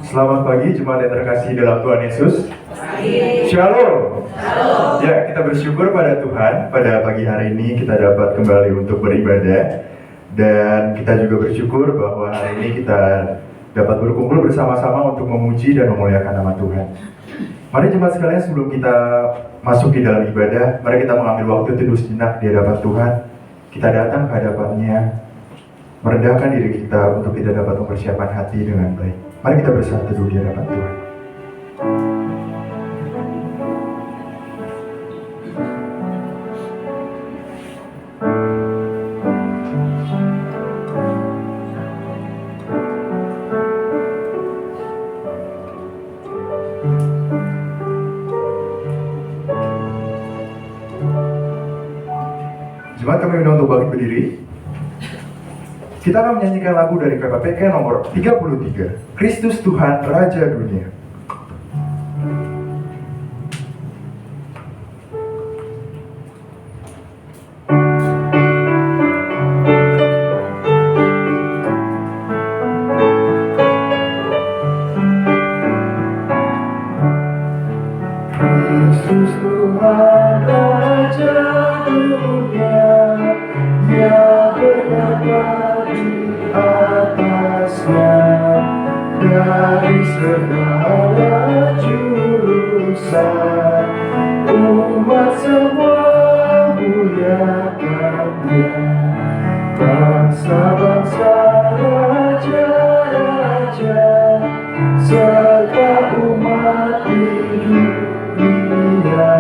Selamat pagi jemaat yang terkasih dalam Tuhan Yesus. Shalom. Ya, kita bersyukur pada Tuhan pada pagi hari ini kita dapat kembali untuk beribadah. Dan kita juga bersyukur bahwa hari ini kita dapat berkumpul bersama-sama untuk memuji dan memuliakan nama Tuhan. Mari jemaat sekalian, sebelum kita masuk di dalam ibadah, mari kita mengambil waktu teduh sejenak di hadapan Tuhan. Kita datang ke hadapannya, merendahkan diri kita untuk kita dapat mempersiapkan hati dengan baik. Mari kita bersatu dulu di hadapan Tuhan. Jemaat, kami undang untuk bangkit berdiri. Kita akan menyanyikan lagu dari KPPK nomor 33, Kristus Tuhan Raja Dunia. Kristus Tuhan Raja Dunia, yang berkata atasnya dari segala jurusan, umat semua muliakan Dia. Bangsa-bangsa, raja-raja, serta umat di dunia,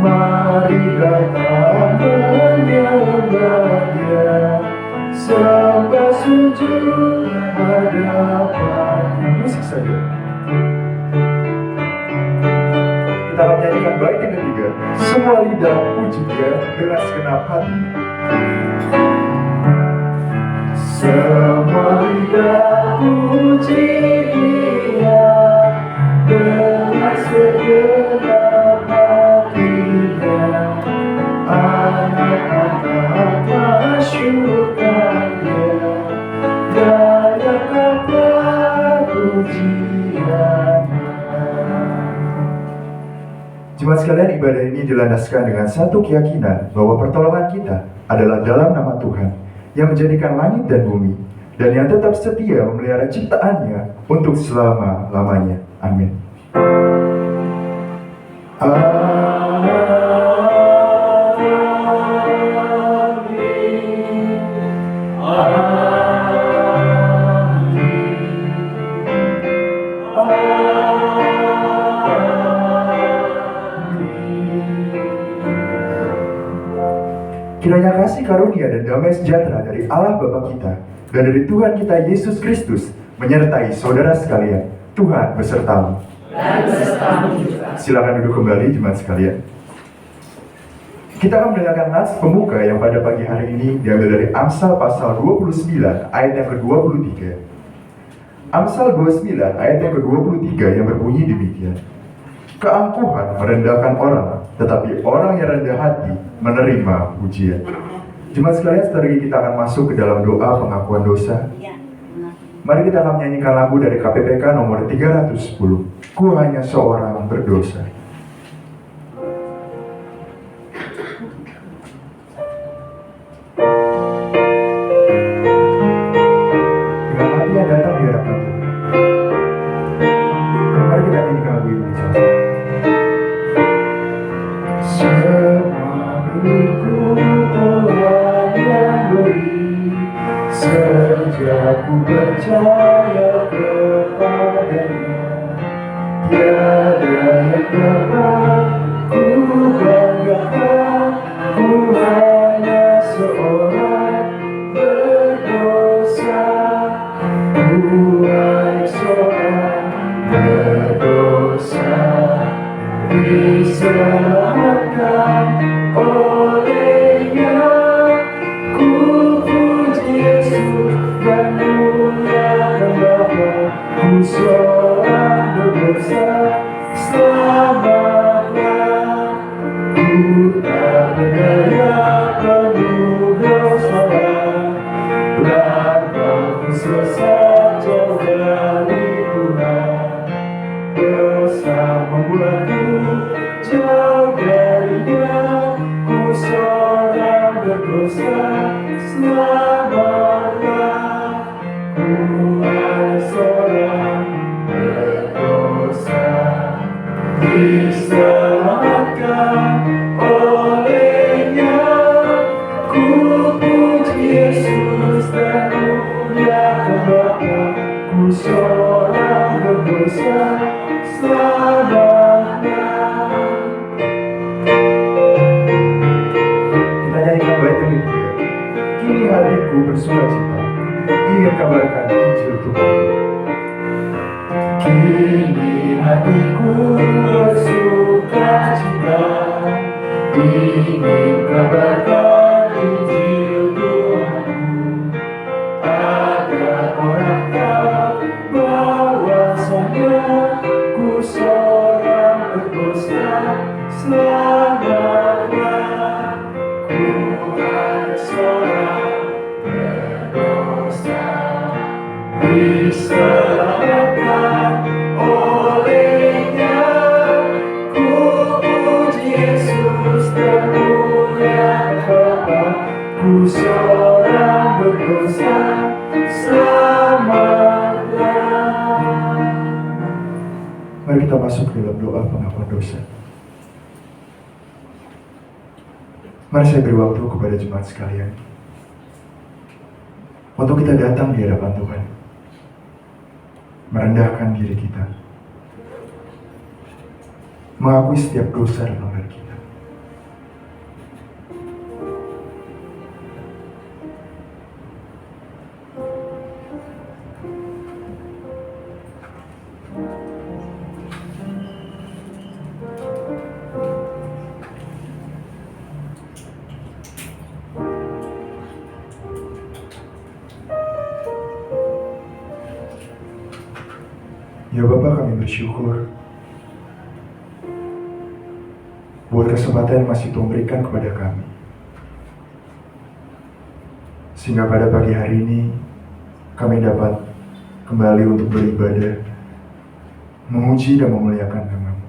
mari datang menyembah Dia, sembah sujud hadapan-Nya. Musik saja. Kita akan menyanyikan bait yang ketiga, semua lidah puji Dia dengan segenap hati. Semua lidah puji Dia dengan segenap hatinya. Anak-anak masyurkan Dia, dayakkanlah pujiannya. Jemaat sekalian, ibadah ini dilandaskan dengan satu keyakinan bahwa pertolongan kita adalah dalam nama Tuhan yang menjadikan langit dan bumi, dan yang tetap setia memelihara ciptaannya untuk selama-lamanya. Amin. Kiranya kasih karunia dan damai sejahtera dari Allah Bapa kita dan dari Tuhan kita Yesus Kristus menyertai saudara sekalian. Tuhan besertamu. Dan besertamu juga. Silakan duduk kembali jemaat sekalian. Kita akan mendengarkan nats pembuka yang pada pagi hari ini diambil dari Amsal pasal 29 ayat yang ke-23. Amsal 29 ayat yang ke-23 yang berbunyi demikian. Keangkuhan merendahkan orang, tetapi orang yang rendah hati menerima pujian. Jemaat sekalian, setelah ini kita akan masuk ke dalam doa pengakuan dosa. Mari kita akan menyanyikan lagu dari KPPK nomor 310, Ku Hanya Seorang Berdosa. Dengan hati yang datang di hadapan Tuhan. Mari kita nyanyikan lagu ini bersama. Semua milikku Tuhan yang beri, sejak ku percaya kepadanya, tiada yang dapat ku banggakan. Ku hanya seorang berdosa, ku hanya seorang berdosa, diselamatkan bersukacita, ingin kabarkan Injil Tuhan. Kini hatiku bersukacita, ingin kabarkan Injil Tuhanmu, agar orang tahu bahwa saya ku seorang berdosa. Selamatlah, ku hanya seorang berdosa, diselamatkan olehnya. Ku puji Yesus termulia Bapa, ku seorang berdosa. Selamatlah. Mari kita masuk dalam doa pengakuan dosa. Mari saya beri waktu kepada jemaat sekalian untuk kita datang di hadapan Tuhan, merendahkan diri kita, mengakui setiap dosa dan pelanggaran kita. Ya Bapa, kami bersyukur buat kesempatan yang masih Tuhan berikan kepada kami, sehingga pada pagi hari ini kami dapat kembali untuk beribadah, memuji dan memuliakan nama-Mu.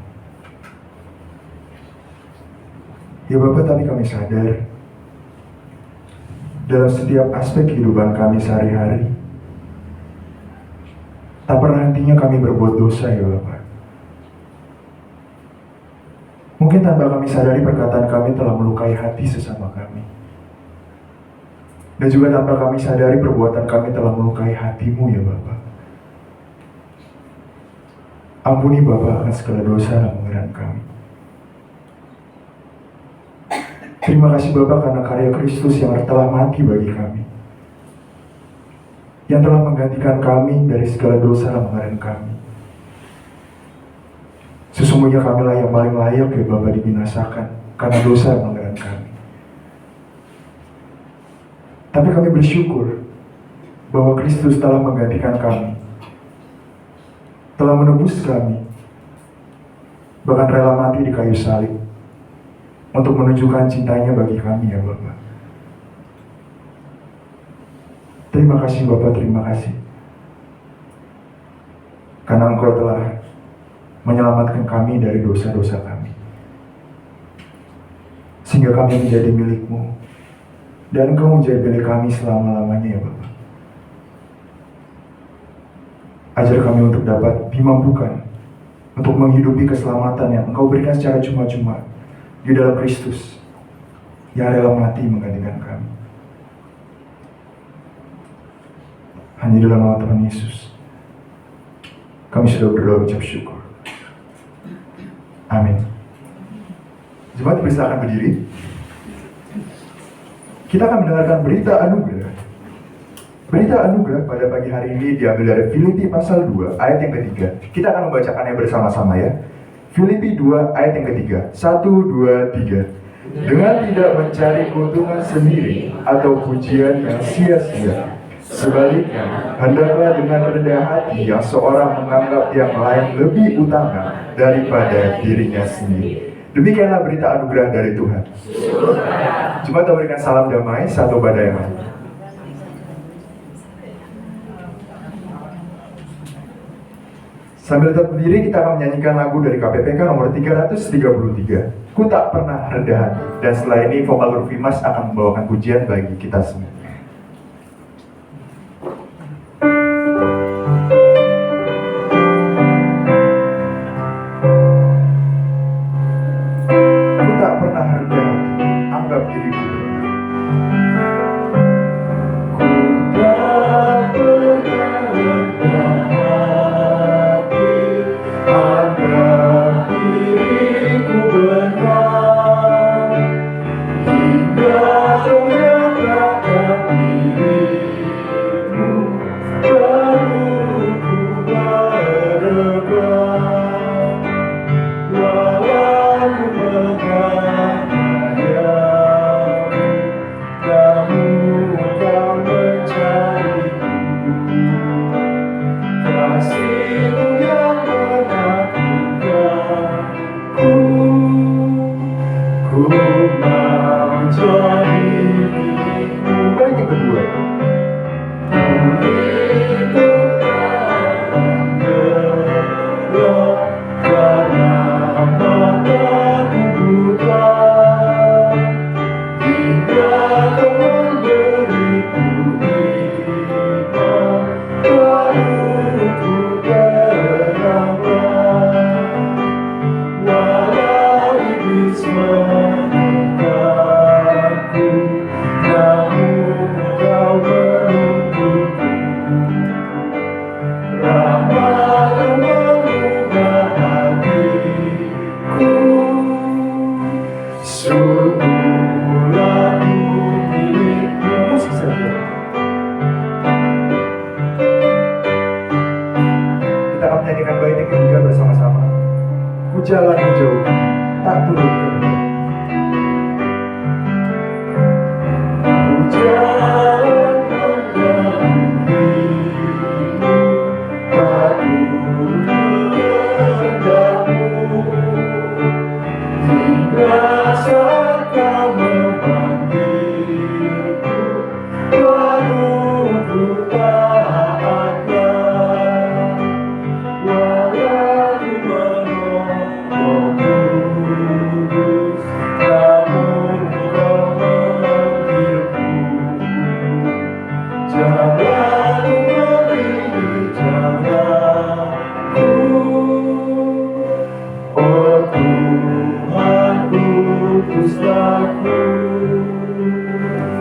Ya Bapa, tapi kami sadar dalam setiap aspek kehidupan kami sehari-hari, tak pernah hentinya kami berbuat dosa ya Bapa. Mungkin tanpa kami sadari perkataan kami telah melukai hati sesama kami. Dan juga tanpa kami sadari perbuatan kami telah melukai hati-Mu ya Bapa. Ampuni Bapa akan segala dosa dan pelanggaran kami. Terima kasih Bapa karena karya Kristus yang telah mati bagi kami, yang telah menggantikan kami dari segala dosa dan pelanggaran kami. Sesungguhnya kamilah yang paling layak ya Bapa dibinasakan karena dosa dan pelanggaran kami. Tapi kami bersyukur bahwa Kristus telah menggantikan kami, telah menebus kami, bahkan rela mati di kayu salib untuk menunjukkan cintanya bagi kami ya Bapa. Terima kasih Bapa, terima kasih. Karena Engkau telah menyelamatkan kami dari dosa-dosa kami, sehingga kami menjadi milik-Mu, dan Engkau menjadi milik kami selama-lamanya ya Bapa. Ajar kami untuk dapat dimampukan untuk menghidupi keselamatan yang Engkau berikan secara cuma-cuma di dalam Kristus yang rela mati menggantikan kami. Hanya dalam nama Tuhan Yesus kami sudah berdoa ucap syukur. Amin. Jemaat persilakan berdiri. Kita akan mendengarkan berita anugerah. Berita anugerah pada pagi hari ini diambil dari Filipi pasal 2 ayat yang ketiga. Kita akan membacakannya bersama-sama ya. Filipi 2 ayat yang ketiga. 1, 2, 3. Dengan tidak mencari keuntungan sendiri atau pujian yang sia-sia, sebaliknya, hendaklah dengan rendah hati yang seorang menganggap yang lain lebih utama daripada dirinya sendiri. Demikianlah berita anugerah dari Tuhan. Coba kita berikan salam damai satu pada yang lain. Sambil tetap berdiri, kita akan menyanyikan lagu dari KPPK nomor 333. Ku tak pernah rendah hati. Dan setelah ini vokal Rufimas akan membawakan pujian bagi kita semua.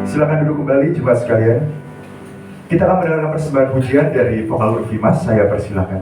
Silakan duduk kembali jemaat sekalian. Kita akan mendengarkan persembahan pujian dari vokal Urfimas. Saya persilakan.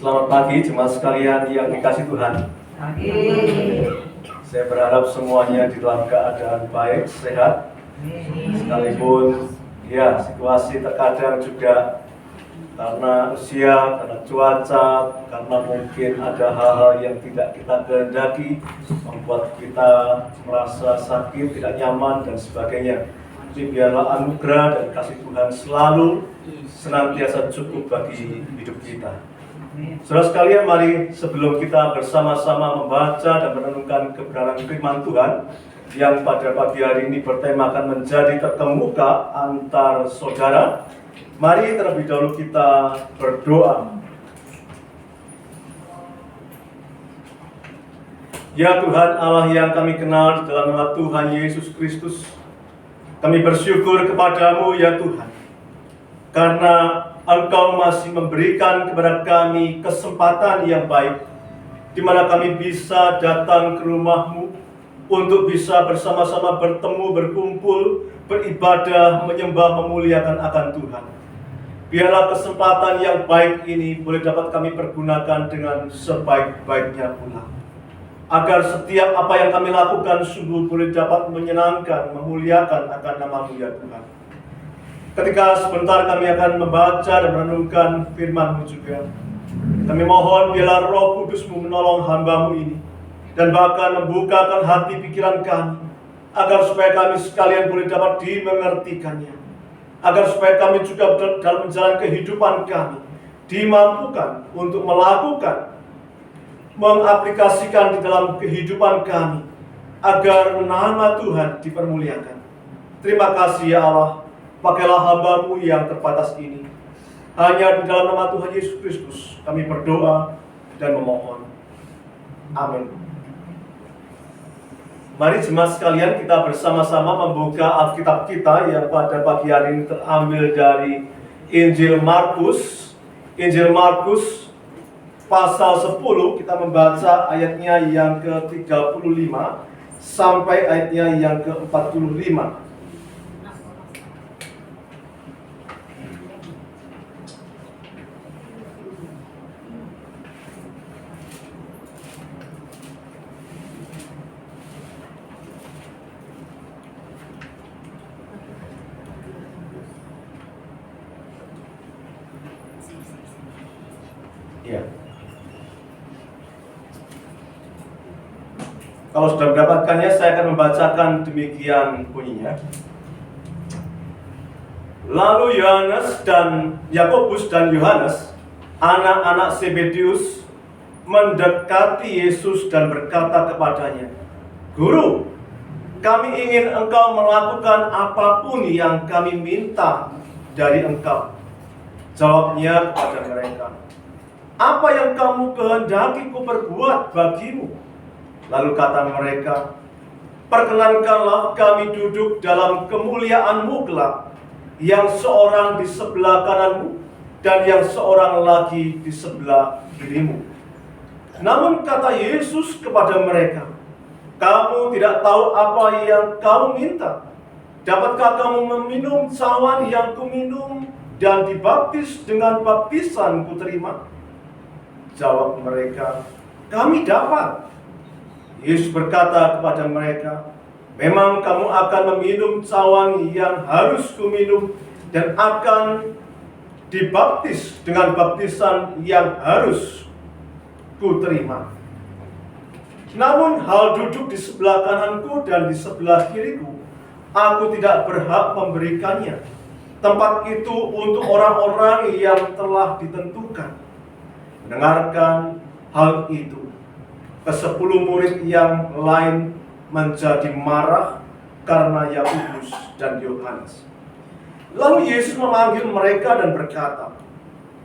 Selamat pagi jemaat sekalian yang dikasih Tuhan. Saya berharap semuanya di dalam keadaan baik, sehat. Sekalipun ya situasi terkadang juga karena usia, karena cuaca, karena mungkin ada hal-hal yang tidak kita kehendaki membuat kita merasa sakit, tidak nyaman dan sebagainya. Jadi biarlah anugerah dan kasih Tuhan selalu senantiasa cukup bagi hidup kita. Saudara sekalian, mari sebelum kita bersama-sama membaca dan merenungkan kebenaran firman Tuhan yang pada pagi hari ini bertemakan menjadi terkemuka antar saudara, mari terlebih dahulu kita berdoa. Ya Tuhan Allah yang kami kenal di dalam nama Tuhan Yesus Kristus, kami bersyukur kepadamu ya Tuhan, karena Engkau masih memberikan kepada kami kesempatan yang baik, di mana kami bisa datang ke rumah-Mu untuk bisa bersama-sama bertemu, berkumpul, beribadah, menyembah, memuliakan akan Tuhan. Biarlah kesempatan yang baik ini boleh dapat kami pergunakan dengan sebaik-baiknya pula, agar setiap apa yang kami lakukan sungguh boleh dapat menyenangkan, memuliakan akan nama-Mu ya Tuhan. Ketika sebentar kami akan membaca dan merenungkan firman-Mu juga, kami mohon biarlah Roh Kudus-Mu menolong hamba-Mu ini, dan bahkan membukakan hati pikiran kami, agar supaya kami sekalian boleh dapat dimengertikannya, agar supaya kami juga dalam menjalani kehidupan kami dimampukan untuk melakukan, mengaplikasikan di dalam kehidupan kami, agar nama Tuhan dipermuliakan. Terima kasih ya Allah. Pakailah hamba-Mu yang terbatas ini. Hanya di dalam nama Tuhan Yesus Kristus kami berdoa dan memohon. Amin. Mari jemaat sekalian, kita bersama-sama membuka Alkitab kita yang pada pagi hari ini terambil dari Injil Markus. Injil Markus pasal 10, kita membaca ayatnya yang ke-35 sampai ayatnya yang ke-45. Ya. Kalau sudah mendapatkannya, saya akan membacakan demikian bunyinya. Lalu Yakobus dan Yohanes, anak-anak Zebedius, mendekati Yesus dan berkata kepadanya, "Guru, kami ingin Engkau melakukan apapun yang kami minta dari Engkau." Jawabnya kepada mereka, "Apa yang kamu kehendaki ku perbuat bagimu?" Lalu kata mereka, "Perkenankanlah kami duduk dalam kemuliaan-Mu kelak, yang seorang di sebelah kanan-Mu dan yang seorang lagi di sebelah kiri-Mu." Namun kata Yesus kepada mereka, "Kamu tidak tahu apa yang kamu minta. Dapatkah kamu meminum cawan yang kuminum dan dibaptis dengan baptisan kuterima?" Jawab mereka, "Kami dapat." Yesus berkata kepada mereka, "Memang kamu akan meminum cawan yang harus kuminum dan akan dibaptis dengan baptisan yang harus kuterima. Namun hal duduk di sebelah kananku dan di sebelah kiriku, aku tidak berhak memberikannya. Tempat itu untuk orang-orang yang telah ditentukan." Mendengarkan hal itu, ke-10 murid yang lain menjadi marah karena Yakobus dan Yohanes. Lalu Yesus memanggil mereka dan berkata,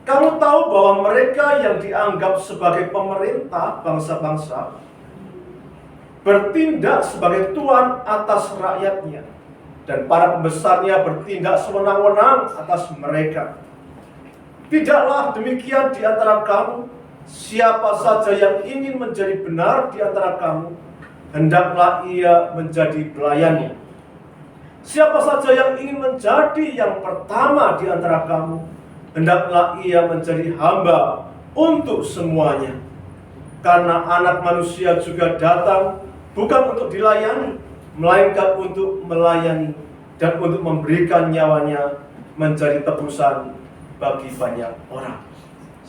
"Kamu tahu bahwa mereka yang dianggap sebagai pemerintah bangsa-bangsa bertindak sebagai tuan atas rakyatnya, dan para pembesarnya bertindak sewenang-wenang atas mereka. Tidaklah demikian di antara kamu. Siapa saja yang ingin menjadi benar di antara kamu, hendaklah ia menjadi pelayannya. Siapa saja yang ingin menjadi yang pertama di antara kamu, hendaklah ia menjadi hamba untuk semuanya. Karena Anak Manusia juga datang bukan untuk dilayani, melainkan untuk melayani dan untuk memberikan nyawanya menjadi tebusan bagi banyak orang."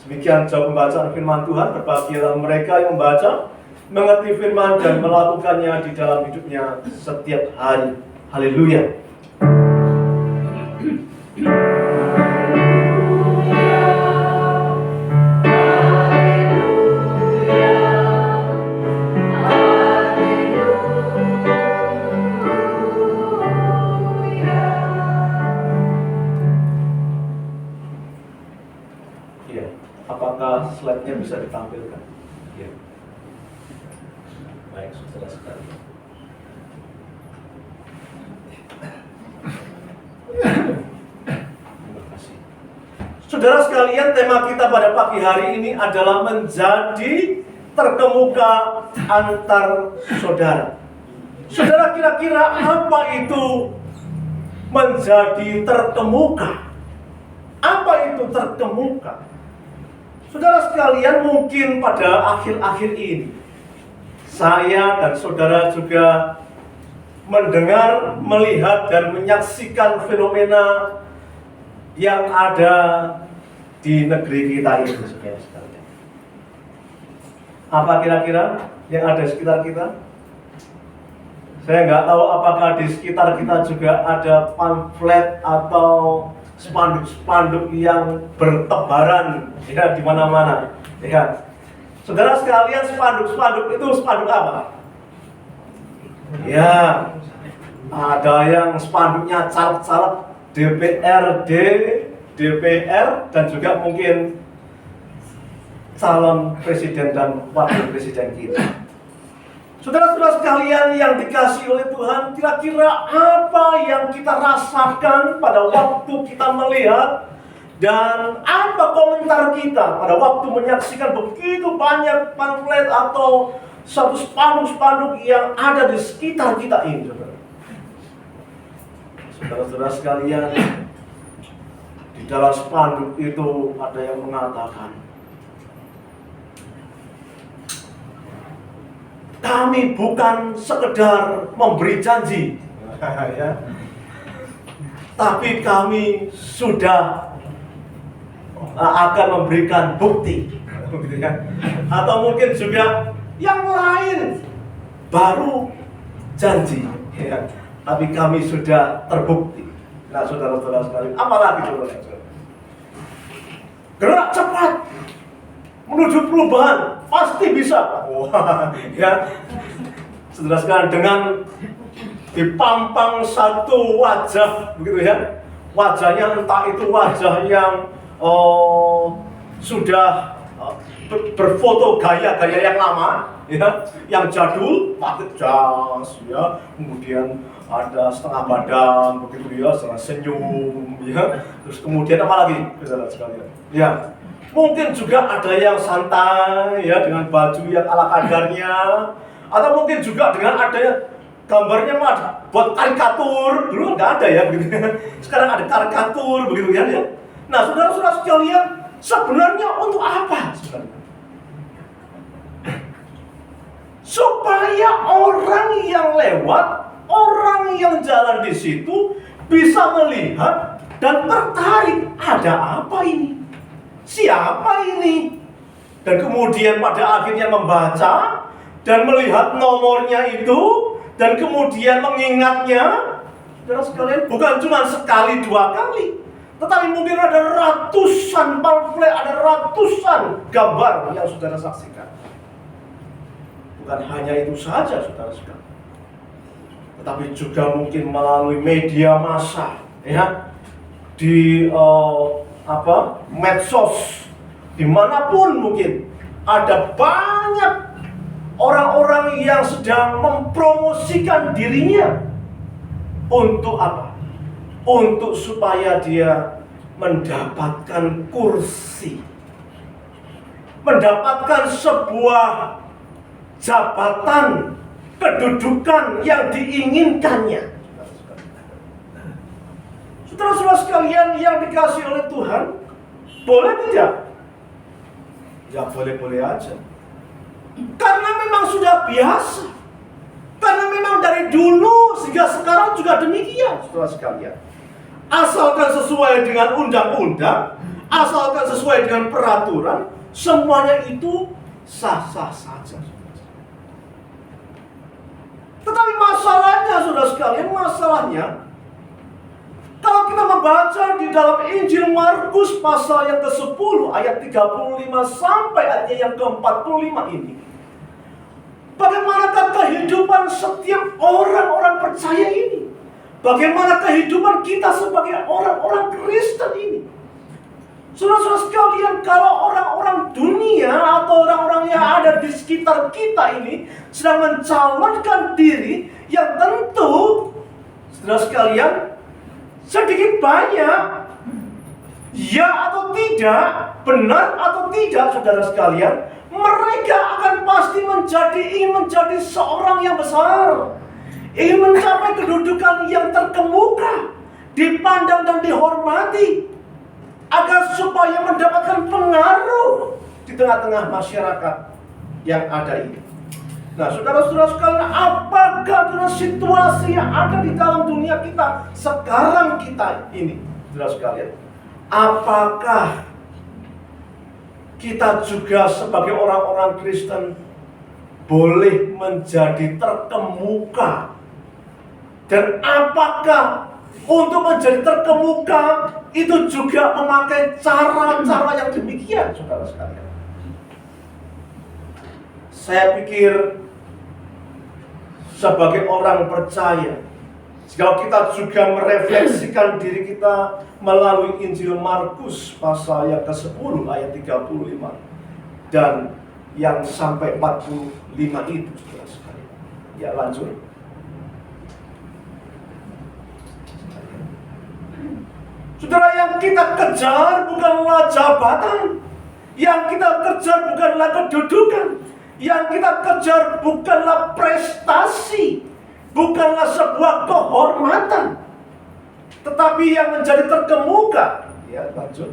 Demikian jauh pembacaan firman Tuhan. Berbahagialah mereka yang membaca, mengerti firman dan melakukannya di dalam hidupnya setiap hari. Haleluya. slide-nya bisa ditampilkan. Ya. Baik, saudara sekalian. Terima kasih. Saudara sekalian, tema kita pada pagi hari ini adalah menjadi terkemuka antar saudara. Saudara, kira-kira apa itu menjadi terkemuka? Apa itu terkemuka? Saudara sekalian, mungkin pada akhir-akhir ini saya dan saudara juga mendengar, melihat, dan menyaksikan fenomena yang ada di negeri kita ini, saudara sekalian. Apa kira-kira yang ada di sekitar kita? Saya nggak tahu apakah di sekitar kita juga ada pamflet atau spanduk-spanduk yang bertebaran ya di mana-mana. Ya. Saudara sekalian, spanduk-spanduk itu spanduk apa? Ya, ada yang spanduknya caleg-caleg DPRD, DPR, dan juga mungkin calon presiden dan wakil presiden kita. Saudara-saudara sekalian yang dikasihi oleh Tuhan, kira-kira apa yang kita rasakan pada waktu kita melihat dan apa komentar kita pada waktu menyaksikan begitu banyak pamflet atau satu spanduk-spanduk yang ada di sekitar kita ini, saudara. Saudara-saudara sekalian, di dalam spanduk itu ada yang mengatakan, kami bukan sekedar memberi janji, ya, tapi kami sudah akan memberikan bukti, ya. Atau mungkin juga yang lain baru janji, ya, tapi kami sudah terbukti. Nah, saudara-saudara sekalian, apalagi saudara? Gerak cepat menuju perubahan, pasti bisa. Wah, ya. Saudara sekalian, dengan dipampang satu wajah, begitu ya. Wajahnya entah itu wajah yang sudah berfoto gaya-gaya yang lama, ya, yang jadul, pakai jas, ya, kemudian ada setengah badan, begitu ya, setengah senyum, ya. Terus kemudian apa lagi, saudara sekalian? Ya. Mungkin juga ada yang santai ya dengan baju yang ala kadarnya, atau mungkin juga dengan adanya gambarnya mah buat karikatur, dulu nggak ada ya begitu. Sekarang ada karikatur begitu ya. Nah, saudara-saudara sekalian, sebenarnya untuk apa? Supaya orang yang lewat, orang yang jalan di situ bisa melihat dan tertarik, ada apa ini? Siapa ini? Dan kemudian pada akhirnya membaca dan melihat nomornya itu dan kemudian mengingatnya. Saudara sekalian, bukan cuma sekali dua kali, tetapi mungkin ada ratusan pamflet, ada ratusan gambar yang saudara saksikan. Bukan hanya itu saja, saudara sekalian, tetapi juga mungkin melalui media massa, ya, di medsos, dimanapun mungkin ada banyak orang-orang yang sedang mempromosikan dirinya. Untuk apa? Untuk supaya dia mendapatkan kursi, mendapatkan sebuah jabatan, kedudukan yang diinginkannya. Saudara-saudara sekalian yang dikasihi oleh Tuhan, boleh tidak? Ya boleh-boleh aja. Karena memang sudah biasa. Karena memang dari dulu sehingga sekarang juga demikian, saudara sekalian. Asalkan sesuai dengan undang-undang, asalkan sesuai dengan peraturan, semuanya itu sah-sah saja. Tetapi masalahnya, saudara sekalian, masalahnya kalau kita membaca di dalam Injil Markus pasal yang ke-10 ayat 35 sampai ayat yang ke-45 ini, bagaimanakah kehidupan setiap orang-orang percaya ini? Bagaimana kehidupan kita sebagai orang-orang Kristen ini? Saudara-saudara sekalian, kalau orang-orang dunia atau orang-orang yang ada di sekitar kita ini sedang mencalonkan diri, yang tentu, saudara sekalian, sedikit banyak, ya atau tidak, benar atau tidak, saudara sekalian, mereka akan pasti ingin menjadi seorang yang besar, ingin mencapai kedudukan yang terkemuka, dipandang dan dihormati, agar supaya mendapatkan pengaruh di tengah-tengah masyarakat yang ada ini. Nah, saudara-saudara sekalian, apakah dengan situasi yang ada di dalam dunia kita sekarang kita ini, saudara sekalian, apakah kita juga sebagai orang-orang Kristen boleh menjadi terkemuka? Dan apakah untuk menjadi terkemuka itu juga memakai cara-cara yang demikian, saudara sekalian? Saya pikir sebagai orang percaya, jika kita juga merefleksikan diri kita melalui Injil Markus pasal yang ke-10 ayat 35 dan yang sampai 45 itu, saudara sekalian. Ya, lanjut. Saudara, yang kita kejar bukanlah jabatan, yang kita kejar bukanlah kedudukan, yang kita kejar bukanlah prestasi, bukanlah sebuah kehormatan, tetapi yang menjadi terkemuka. Ya, lanjut.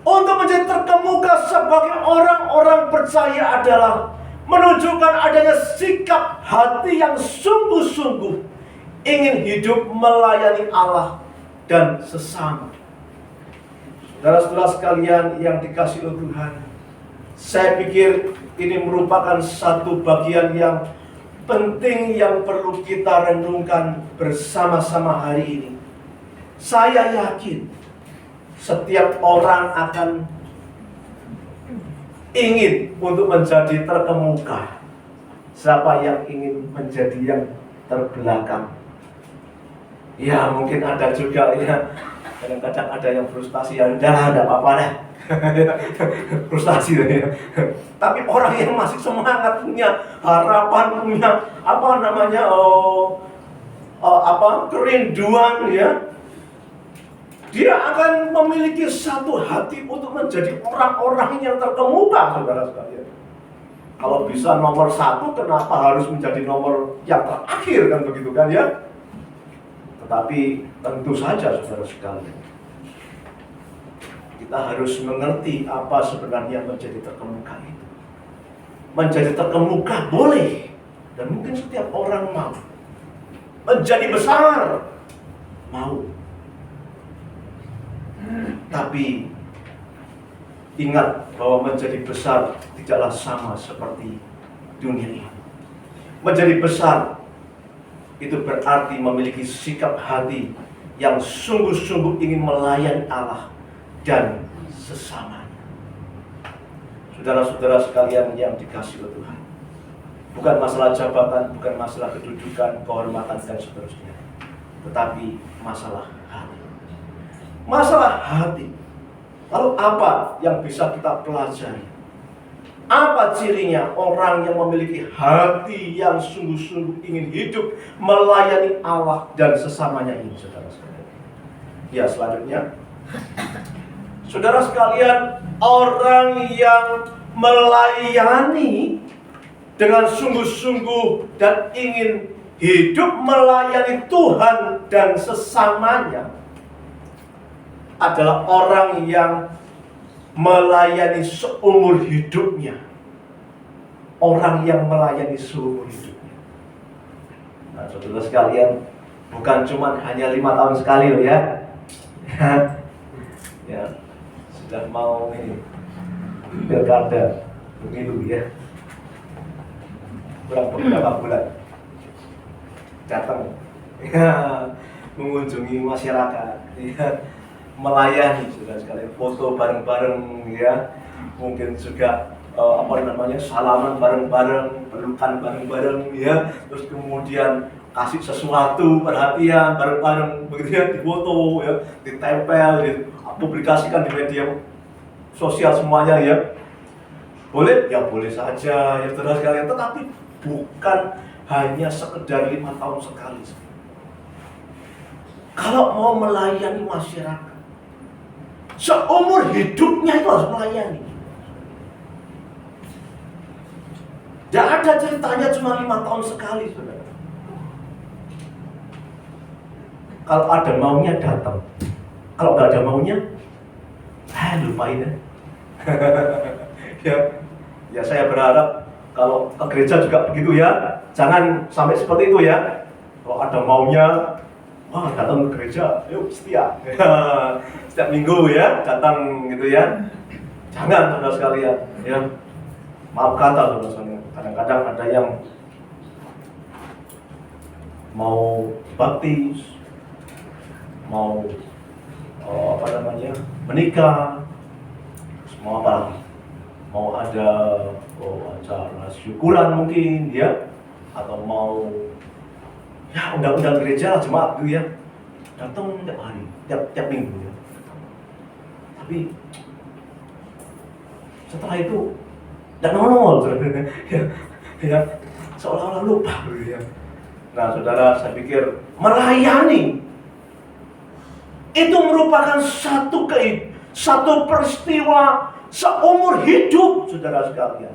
Untuk menjadi terkemuka sebagai orang-orang percaya adalah menunjukkan adanya sikap hati yang sungguh-sungguh ingin hidup melayani Allah dan sesama. Saudara-saudara sekalian yang dikasihi oleh Tuhan, saya pikir ini merupakan satu bagian yang penting yang perlu kita renungkan bersama-sama hari ini. Saya yakin setiap orang akan ingin untuk menjadi terkemuka. Siapa yang ingin menjadi yang terbelakang? Ya, mungkin ada juga ya. Kadang-kadang ada yang frustasi, ya udahlah, ada apa-apa deh. Frustasi ya. Tapi orang yang masih semangat, punya harapan, punya kerinduan ya, dia akan memiliki satu hati untuk menjadi orang-orang yang terkemuka, saudara sekalian. Kalau bisa nomor 1, kenapa harus menjadi nomor yang terakhir, kan begitu kan ya? Tetapi tentu saja, saudara sekalian, kita harus mengerti apa sebenarnya menjadi terkemuka itu. Menjadi terkemuka boleh, dan mungkin setiap orang mau. Menjadi besar, mau. Tapi ingat bahwa menjadi besar tidaklah sama seperti dunia ini. Menjadi besar itu berarti memiliki sikap hati yang sungguh-sungguh ingin melayani Allah dan sesamanya. Saudara-saudara sekalian yang dikasihi oleh Tuhan, bukan masalah jabatan, bukan masalah kedudukan, kehormatan dan seterusnya, tetapi masalah hati. Masalah hati. Lalu apa yang bisa kita pelajari? Apa cirinya orang yang memiliki hati yang sungguh-sungguh ingin hidup melayani Allah dan sesamanya ini, saudara-saudara? Ya, selanjutnya, saudara sekalian, orang yang melayani dengan sungguh-sungguh dan ingin hidup melayani Tuhan dan sesamanya adalah orang yang melayani seumur hidupnya. Orang yang melayani seumur hidupnya. Nah, saudara sekalian, bukan cuma hanya 5 tahun sekali loh ya. Ya, sudah mau ini pilkada, pemilu ya. Kurang beberapa bulan datang ya, mengunjungi masyarakat ya, melayani, saudara sekalian, foto bareng-bareng ya, mungkin juga salaman bareng-bareng, pelukan bareng-bareng ya, terus kemudian kasih sesuatu, perhatian, bareng-bareng begitu ya, difoto ya, ditempel, dipublikasikan di media sosial semuanya ya. Boleh? Ya boleh saja ya saudara sekalian, tetapi bukan hanya sekedar 5 tahun sekali. Kalau mau melayani masyarakat, seumur hidupnya itu harus melayani. Tidak ada ceritanya cuma 5 tahun sekali, saudara. Kalau ada maunya datang, kalau nggak ada maunya, lupain ya. Ya saya berharap kalau ke gereja juga begitu ya, jangan sampai seperti itu ya. Kalau ada maunya, wah datang ke gereja, yuk setia. Setiap minggu ya datang gitu ya. Jangan saudara sekalian ya. Maaf kata saudara sekalian, kadang-kadang ada yang mau baptis, mau menikah, mau apa lagi? Mau ada acara syukuran mungkin ya, atau mau ya undang-undang gereja jemaat gitu ya, datang tiap hari, tiap minggu ya. Tapi setelah itu dan nongol ya, seolah-olah lupa gitu ya. Nah saudara, saya pikir melayani itu merupakan satu peristiwa seumur hidup saudara sekalian.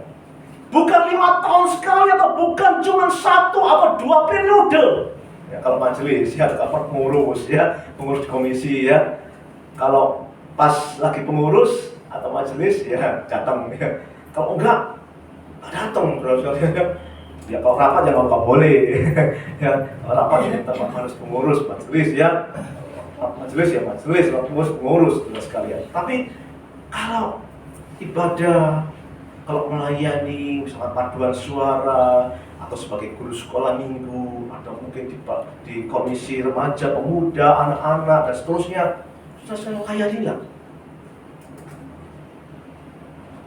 Bukan 5 tahun sekali, atau bukan cuma 1 atau 2 periode. Ya, kalau majelis ya, kalau pengurus ya, pengurus komisi ya. Kalau pas lagi pengurus atau majelis ya datang ya. Kalau enggak datang saudara sekalian. Ya kalau rapat ya nggak boleh. Ya kalau rapat ya tetap harus pengurus majelis ya. Majelis ya majelis, pengurus saudara sekalian. Tapi kalau ibadah, kalau melayani misalkan paduan suara atau sebagai guru sekolah minggu atau mungkin di komisi remaja, pemuda, anak-anak dan seterusnya, sudah saya layani lah.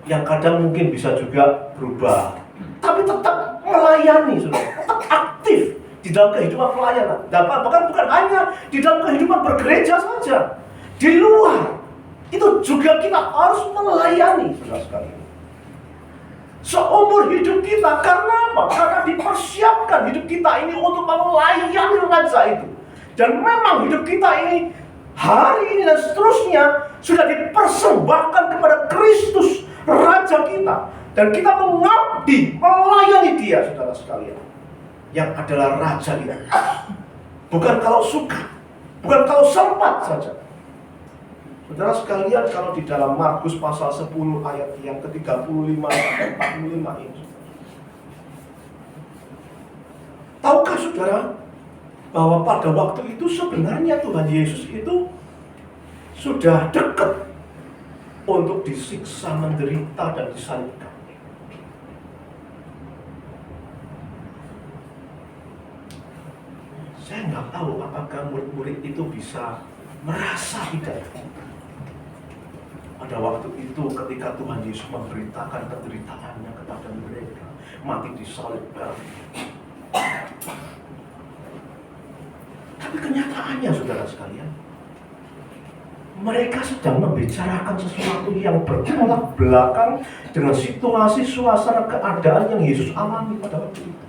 Yang kadang mungkin bisa juga berubah, tapi tetap melayani, sudah tetap aktif di dalam kehidupan pelayanan. Bahkan bukan hanya di dalam kehidupan bergereja saja, di luar itu juga kita harus melayani, saudara sekalian. Seumur hidup kita, karena apa? Karena dipersiapkan hidup kita ini untuk melayani raja itu. Dan memang hidup kita ini hari ini dan seterusnya sudah dipersembahkan kepada Kristus, raja kita. Dan kita mengabdi, melayani dia, saudara sekalian, yang adalah raja kita. Bukan kalau suka, bukan kalau sempat saja. Saudara sekalian, kalau di dalam Markus pasal 10 ayat yang ke-35 sampai 45 ini, tahukah saudara bahwa pada waktu itu sebenarnya Tuhan Yesus itu sudah dekat untuk disiksa, menderita, dan disalibkan. Saya nggak tahu apakah murid-murid itu bisa merasa tidak. Pada waktu itu ketika Tuhan Yesus memberitakan penderitaannya kepada mereka, mati disalibkan. Tapi kenyataannya saudara sekalian, mereka sedang membicarakan sesuatu yang bertolak belakang dengan situasi, suasana, keadaan yang Yesus alami pada waktu itu.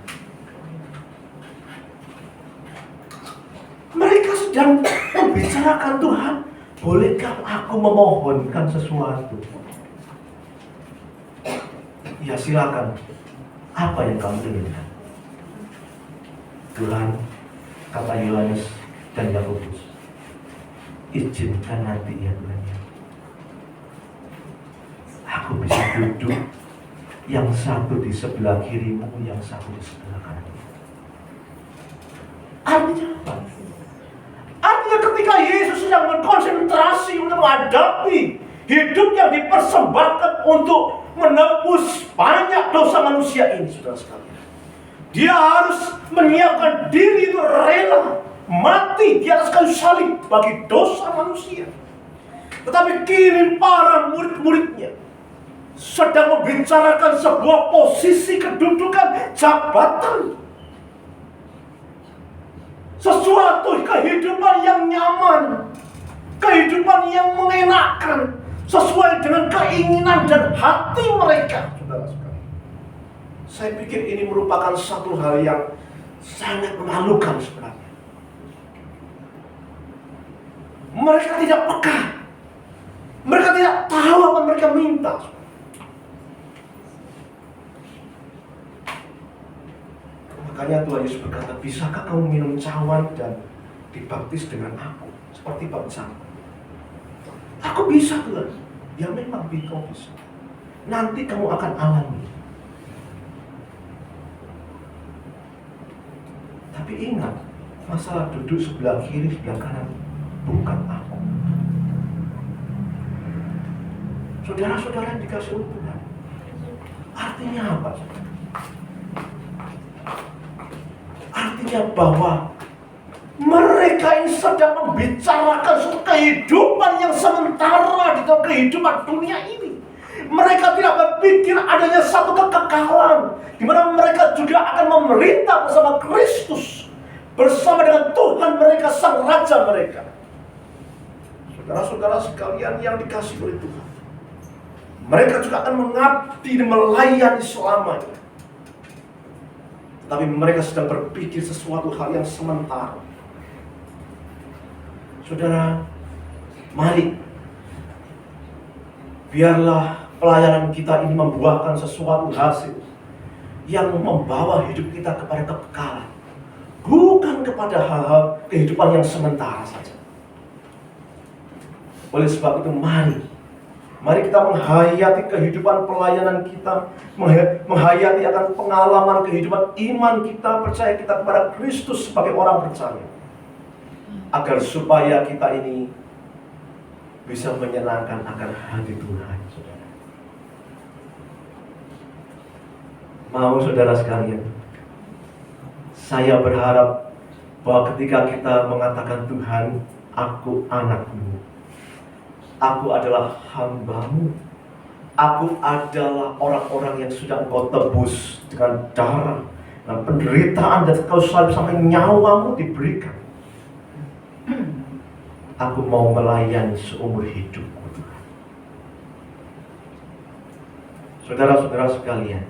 Mereka sedang membicarakan, Tuhan, bolehkah aku memohonkan sesuatu? Ya silakan. Apa yang kamu inginkan? Tuhan, kata Yohanes dan Yakobus, izinkan nanti ya Tuhan. Aku bisa duduk, yang satu di sebelah kirimu, yang satu di sebelah kananmu. Artinya apa? Artinya ketika Yesus sedang berkonsentrasi untuk menghadapi hidup yang dipersembahkan untuk menebus banyak dosa manusia ini, saudara sekalian, dia harus menyiapkan diri itu rela mati di atas kayu salib bagi dosa manusia. Tetapi kini para murid-muridnya sedang membicarakan sebuah posisi kedudukan jabatan. sesuatu kehidupan yang nyaman, kehidupan yang mengenakan, sesuai dengan keinginan dan hati mereka. Saudara-saudara, saya pikir ini merupakan satu hal yang sangat memalukan sebenarnya. Mereka tidak peka, mereka tidak tahu apa mereka minta. Makanya Tuhan Yesus berkata, bisakah kamu minum cawan dan dibaptis dengan aku seperti baptisan? Aku bisa Tuhan. Ya memang kau bisa. Nanti kamu akan alami. Tapi ingat, masalah duduk sebelah kiri, sebelah kanan bukan aku. Saudara-saudara yang dikasih oleh Tuhan, artinya apa? Artinya bahwa mereka ini sedang membicarakan suatu kehidupan yang sementara di dalam kehidupan dunia ini. Mereka tidak berpikir adanya satu kekekalan di mana mereka juga akan memerintah bersama Kristus, bersama dengan Tuhan mereka, Sang Raja mereka. Saudara-saudara sekalian yang dikasihi oleh Tuhan, mereka juga akan mengabdi dan melayani selamanya. Tapi mereka sedang berpikir sesuatu hal yang sementara. Saudara, mari biarlah pelayanan kita ini membuahkan sesuatu hasil yang membawa hidup kita kepada kekekalan, bukan kepada hal-hal kehidupan yang sementara saja. Oleh sebab itu, mari kita menghayati kehidupan pelayanan kita, menghayati akan pengalaman kehidupan iman kita, percaya kita kepada Kristus sebagai orang percaya, agar supaya kita ini bisa menyenangkan akan hati Tuhan. Saudara, mau saudara sekalian, saya berharap bahwa ketika kita mengatakan Tuhan, aku anakmu, aku adalah hambamu, aku adalah orang-orang yang sudah engkau tebus dengan darah dan penderitaan dan kau salib sampai nyawamu diberikan. Aku mau melayani seumur hidupku, Tuhan. Saudara-saudara sekalian,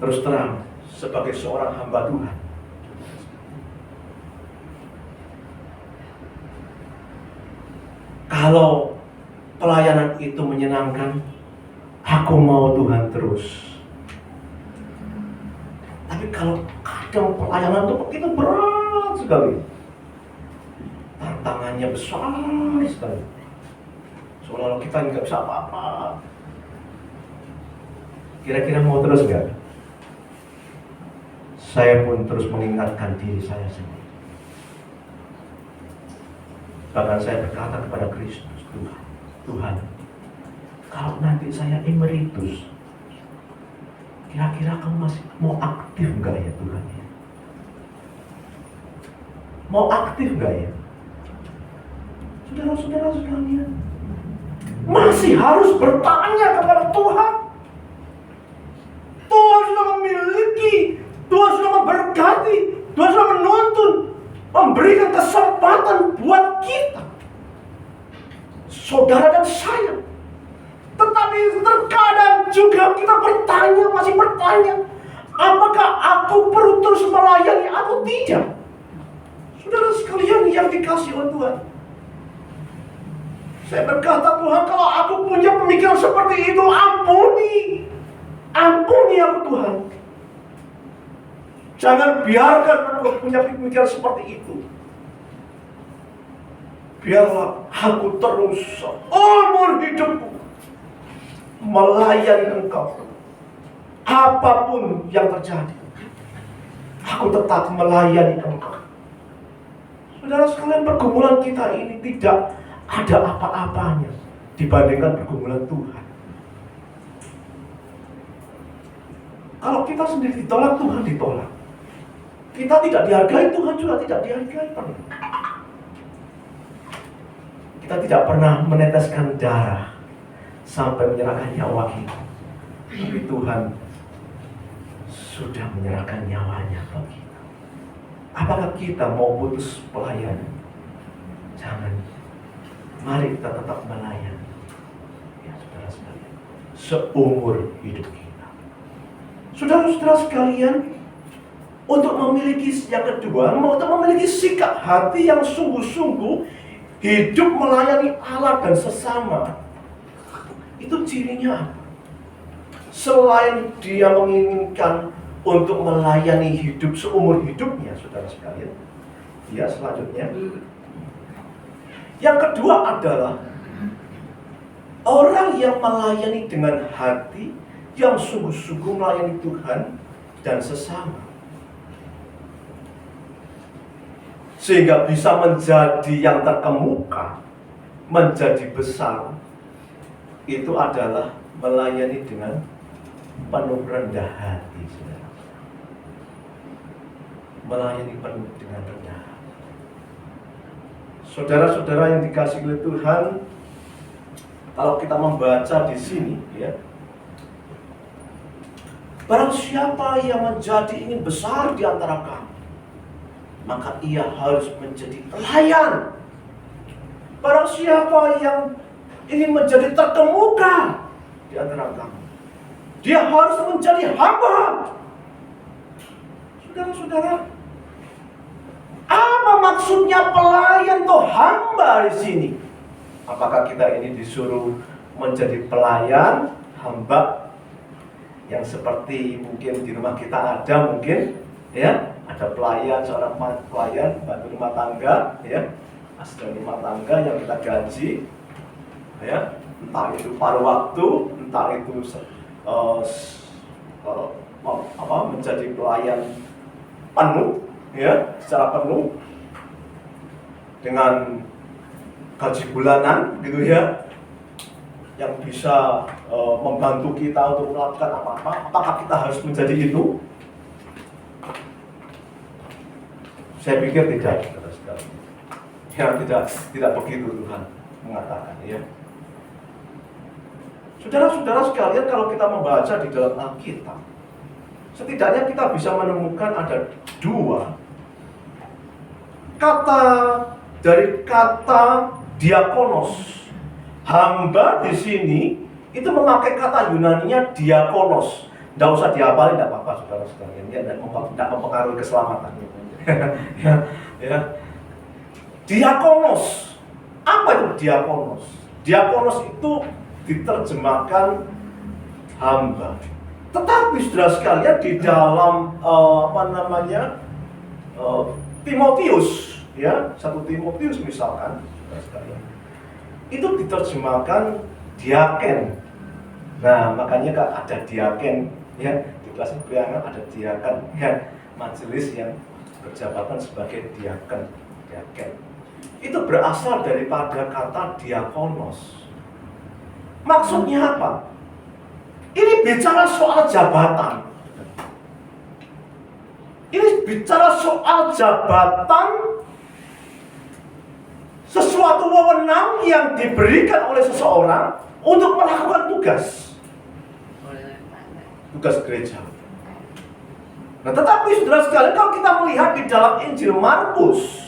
terus terang, sebagai seorang hamba Tuhan, kalau pelayanan itu menyenangkan, aku mau Tuhan terus. Tapi kalau kadang pelayanan itu begitu berat sekali, tantangannya besar sekali, seolah-olah kita nggak bisa apa-apa. Kira-kira mau terus nggak? Saya pun terus mengingatkan diri saya sendiri. Bahkan saya berkata kepada Kristus, Tuhan, kalau nanti saya emeritus, kira-kira kamu masih mau aktif enggak ya Tuhan ya? Mau aktif enggak ya? Saudara-saudara sekalian, masih harus bertanya kepada Tuhan. Tuhan sudah memiliki, Tuhan sudah memberkati, Tuhan sudah menuntun, memberikan kesempatan buat kita, saudara dan saya. Tetapi terkadang juga kita masih bertanya, apakah aku perlu terus melayani atau tidak? Saudara sekalian yang dikasihi oleh Tuhan, saya berkata, Tuhan, kalau aku punya pemikiran seperti itu, ampuni aku Tuhan. Jangan biarkan aku punya pemikiran seperti itu. Biarlah aku terus seumur hidupku melayani Engkau. Apapun yang terjadi, aku tetap melayani Engkau. Saudara sekalian, pergumulan kita ini tidak ada apa-apanya dibandingkan pergumulan Tuhan. Kalau kita sendiri ditolak, Tuhan ditolak. Kita tidak dihargai, Tuhan juga tidak dihargai. Kita tidak pernah meneteskan darah sampai menyerahkan nyawa kita. Tapi Tuhan sudah menyerahkan nyawanya bagi kita. Apakah kita mau putus pelayanan? Jangan. Mari kita tetap melayani. Ya, saudara sekalian, seumur hidup kita. Saudara-saudara sekalian, untuk memiliki yang kedua, untuk memiliki sikap hati yang sungguh-sungguh hidup melayani Allah dan sesama, itu cirinya apa? Selain dia menginginkan untuk melayani hidup seumur hidupnya, saudara sekalian, ya selanjutnya, yang kedua adalah orang yang melayani dengan hati yang sungguh-sungguh melayani Tuhan dan sesama, sehingga bisa menjadi yang terkemuka, menjadi besar. Itu adalah melayani dengan penuh rendah hati, saudara. Melayani penuh dengan rendah hati. Saudara-saudara yang dikasihi oleh Tuhan, kalau kita membaca di sini, ya, barang siapa yang menjadi ingin besar di antara kamu, maka ia harus menjadi pelayan. Barang siapa yang ingin menjadi terkemuka di antara kamu, dia harus menjadi hamba. Saudara-saudara, apa maksudnya pelayan atau hamba di sini? Apakah kita ini disuruh menjadi pelayan, hamba yang seperti mungkin di rumah kita ada, mungkin ya, ada pelayan, seorang pelayan, bantu rumah tangga, ya, asisten rumah tangga yang kita gaji, ya, entah itu paruh waktu, entah itu menjadi pelayan penuh, ya, secara penuh dengan gaji bulanan, gitu ya, yang bisa membantu kita untuk melakukan apa-apa. Apakah kita harus menjadi itu? Saya pikir tidak, saudara-saudara. Ya, tidak begitu Tuhan mengatakan, ya. Saudara-saudara sekalian, kalau kita membaca di dalam Alkitab, setidaknya kita bisa menemukan ada dua kata dari kata diakonos. Hamba di sini itu memakai kata Yunaninya diakonos. Tidak usah dihafalin, tidak apa-apa, saudara sekalian. Ya, tidak mempengaruhi keselamatan. ya. Diakonos. Apa itu diakonos? Diakonos itu diterjemahkan hamba. Tetapi saudara sekalian, di dalam Timotius, ya, 1 Timotius misalkan, saudara sekalian, itu diterjemahkan diaken. Nah, makanya kan ada diaken, ya, di kelas pelayanan ada diaken, ya, majelis yang berjabatan sebagai diaken. Itu berasal daripada kata diakonos. Maksudnya apa? Ini bicara soal jabatan. Ini bicara soal jabatan, sesuatu wewenang yang diberikan oleh seseorang untuk melakukan tugas gereja. Nah, tetapi saudara sekalian, kalau kita melihat di dalam Injil Markus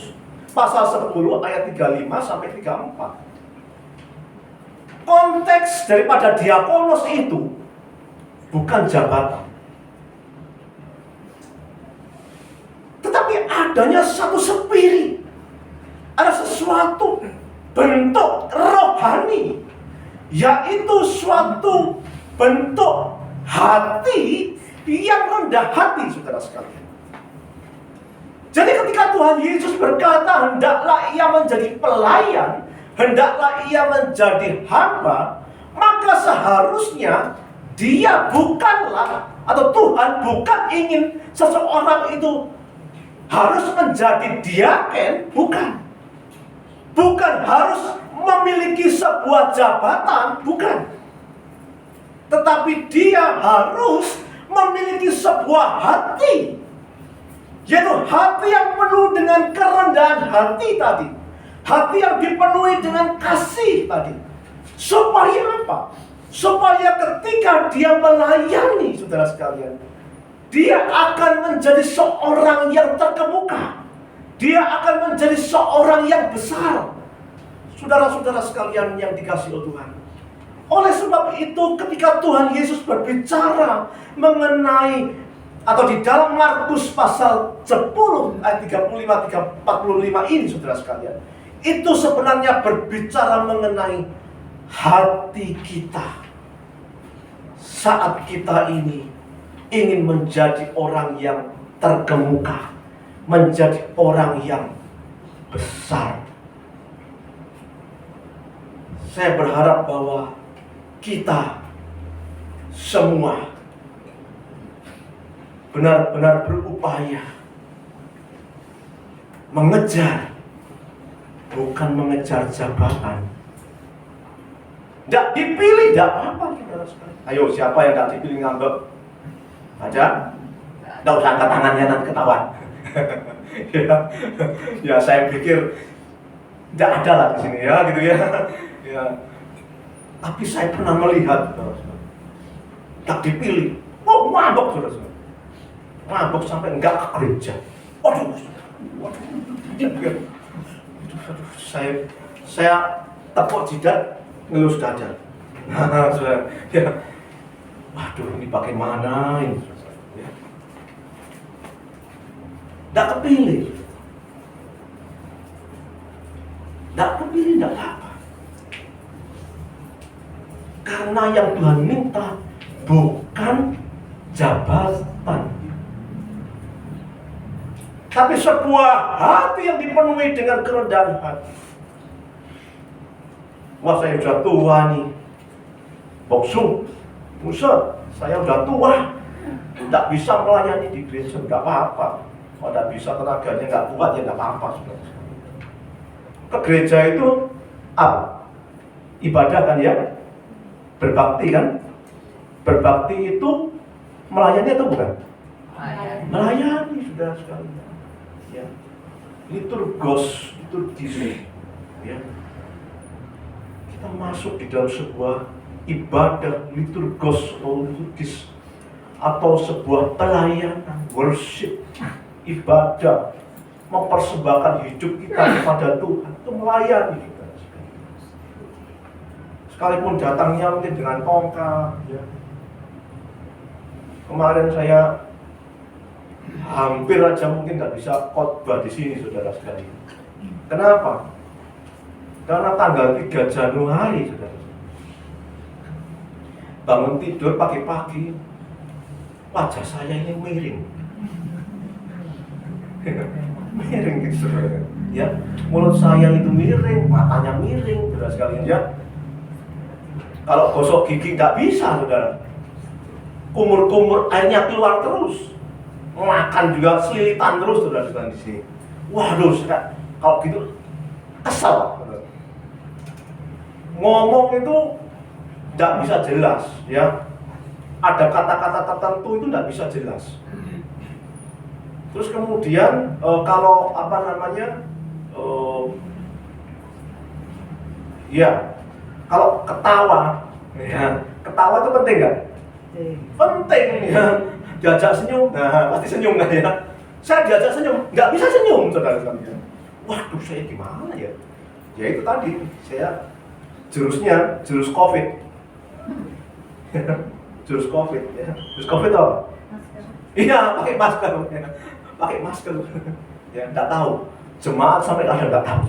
pasal 10 ayat 35 sampai 34, konteks daripada diakonos itu bukan jabatan, tetapi adanya satu spirit, ada sesuatu bentuk rohani, yaitu suatu bentuk hati yang rendah hati, saudara sekalian. Jadi ketika Tuhan Yesus berkata hendaklah ia menjadi pelayan, hendaklah ia menjadi hamba, maka seharusnya dia bukanlah, atau Tuhan bukan ingin seseorang itu harus menjadi diaken, bukan harus memiliki sebuah jabatan, bukan. Tetapi dia harus memiliki sebuah hati, yaitu hati yang penuh dengan kerendahan hati tadi, hati yang dipenuhi dengan kasih tadi. Supaya apa? Supaya ketika dia melayani, saudara sekalian, dia akan menjadi seorang yang terkemuka. Dia akan menjadi seorang yang besar. Saudara-saudara sekalian yang dikasihi oleh Tuhan. Oleh sebab itu ketika Tuhan Yesus berbicara mengenai atau di dalam Markus pasal 10 ayat 35-45 ini saudara sekalian, itu sebenarnya berbicara mengenai hati kita saat kita ini ingin menjadi orang yang terkemuka, menjadi orang yang besar. Saya berharap bahwa kita semua benar-benar berupaya mengejar, bukan mengejar jabatan. Tidak dipilih, tidak apa-apa. Ayo, siapa yang tidak dipilih ngambek? Ada? Tidak usah angkat tangannya, nanti ketahuan. Ya, saya pikir tidak ada lah di sini ya, gitu ya. Ya. Tapi saya pernah melihat, tak dipilih, mabok saudara. Mabok sampai enggak ke gereja. Waduh. Saya tepuk jidat, ngelus dada. Ya. Waduh, ini bagaimana ini? Ya. Enggak kepilih. Enggak kepilih, enggak apa-apa. Karena yang Tuhan minta bukan jabatan, tapi sebuah hati yang dipenuhi dengan kerendahan hati. Wah, saya sudah tua nih, boksung, Buset, saya udah tua, tidak bisa melayani di gereja, nggak apa-apa. Kalau tidak bisa tenaganya nggak kuat ya nggak apa-apa. Ke gereja itu apa? Ibadah kan ya, berbakti kan? Berbakti itu melayani atau bukan? Melayani, saudara sekalian. Ya. Liturgos, liturgis. Ya. Kita masuk di dalam sebuah ibadah liturgos atau liturgis, atau sebuah pelayanan, worship, ibadah, mempersembahkan hidup kita kepada Tuhan, itu melayani kita. Sekalipun datangnya mungkin dengan tongkat, ya. Kemarin saya hampir aja mungkin nggak bisa khotbah di sini, saudara sekalian. Kenapa? Karena tanggal 3 Januari, saudara. Bangun tidur pagi-pagi, wajah saya ini miring. Miring gitu, saudara. Ya, mulut saya itu miring, matanya miring, saudara sekalian. Ya. Kalau gosok gigi nggak bisa, saudara. Kumur-kumur airnya keluar terus. Makan juga selilitan terus, saudara di sini. Waduh, saudara, kalau gitu kesel. Ngomong itu tidak bisa jelas, ya. Ada kata-kata tertentu itu tidak bisa jelas. Terus kemudian kalau apa namanya, ya, kalau ketawa, ya, ketawa itu penting nggak? Penting, ya. Diajak senyum, nah pasti senyum kan ya. Saya diajak senyum, nggak bisa senyum, saudara sekalian. Waduh, saya gimana ya? Ya itu tadi, saya jurusnya jurus COVID. Jurus COVID, ya. Jurus COVID apa? Iya, pakai masker, ya. Pakai masker. Ya, nggak tahu. Jemaat sampai kadang nggak tahu.